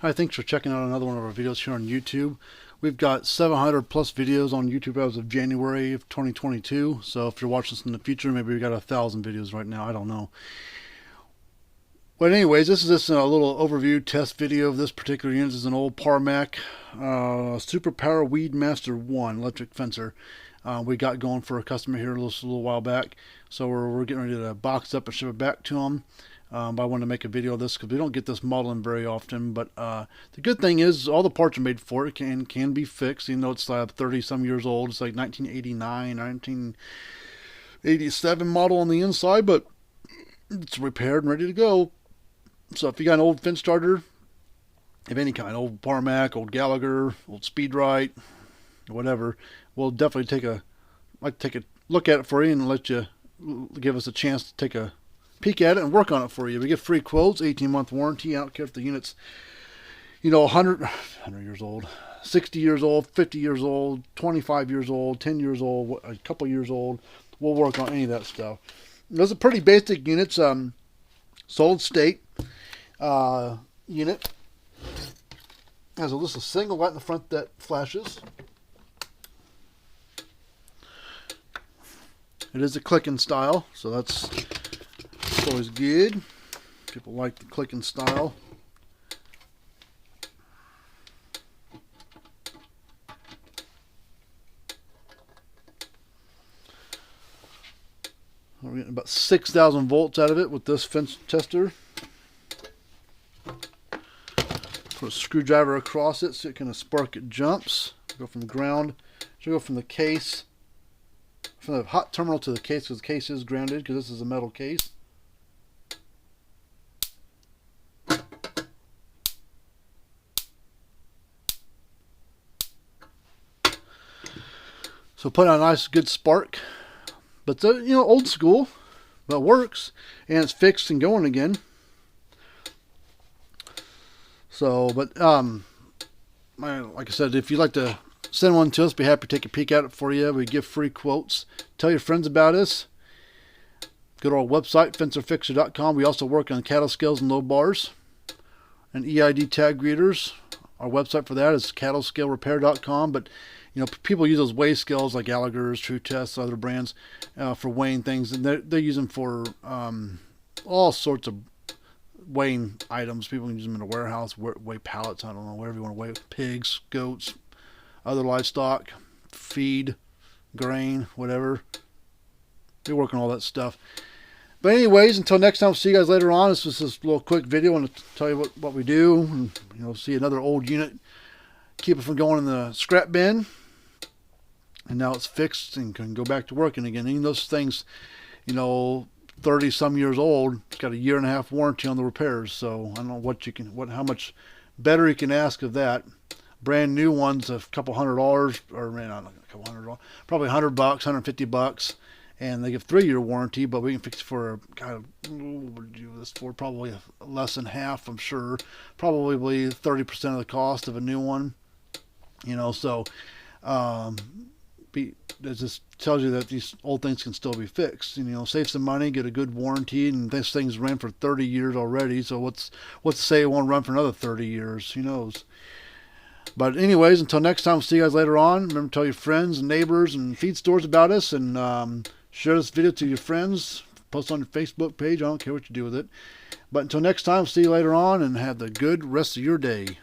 Hi, thanks for checking out another one of our videos here on YouTube. We've got 700 plus videos on YouTube as of January of 2022. So if you're watching this in the future, maybe we got 1,000 videos right now. I don't know. But anyways, this is just a little overview test video of this particular unit. This is an old Parmak Super Power Weed Master 1 electric fencer. We got going for a customer here a little while back. So we're getting ready to box up and ship it back to them. But I wanted to make a video of this because we don't get this model in very often. But the good thing is all the parts are made for it. Can be fixed. You know, it's 30 some years old. It's like 1989, 1987 model on the inside, but it's repaired and ready to go. So if you got an old fence charger of any kind, old Parmak, old Gallagher, old Speedrite, whatever, we'll definitely take a look at it for you and let you give us a chance to take a peek at it and work on it for you. We get free quotes, 18-month warranty. I don't care if the unit's 100 years old, 60 years old, 50 years old, 25 years old, 10 years old, a couple years old. We'll work on any of that stuff. Those are pretty basic units. Solid state unit. Has just a single light in the front that flashes. It is a clicking style, so that's always good. People like the clicking style. We're getting about 6,000 volts out of it with this fence tester. Put a screwdriver across it so it can spark it jumps. Go from the ground. Should go from the case, from the hot terminal to the case, because the case is grounded because this is a metal case. So put on a nice good spark. But old school, but works, and it's fixed and going again. So, but like I said, if you'd like to send one to us, be happy to take a peek at it for you. We give free quotes. Tell your friends about us. Go to our website, fencerfixer.com. We also work on cattle scales and low bars and EID tag readers. Our website for that is cattlescalerepair.com. But people use those weigh scales like Gallagher's, True Tests, other brands for weighing things, and they use them for all sorts of weighing items. People can use them in a warehouse, weigh pallets, I don't know, whatever you want to weigh, pigs, goats, other livestock, feed, grain, whatever. They work on all that stuff. But anyways, until next time, see you guys later on. This was this little quick video. I want to tell you what we do, and see another old unit, keep it from going in the scrap bin. And now it's fixed and can go back to working again. Even those things, 30 some years old, it's got a 1.5 year warranty on the repairs. So I don't know how much better you can ask of that. Brand new ones, a couple $100, or not a couple $100, probably $100, $150, and they give 3-year warranty. But we can fix it for what would you do this for? Probably less than half, I'm sure. Probably 30% of the cost of a new one. So. It just tells you that these old things can still be fixed. Save some money, get a good warranty, and this thing's ran for 30 years already. So what's to say it won't run for another 30 years? Who knows? But anyways, until next time, see you guys later on. Remember to tell your friends and neighbors and feed stores about us, and share this video to your friends. Post on your Facebook page. I don't care what you do with it. But until next time, see you later on, and have the good rest of your day.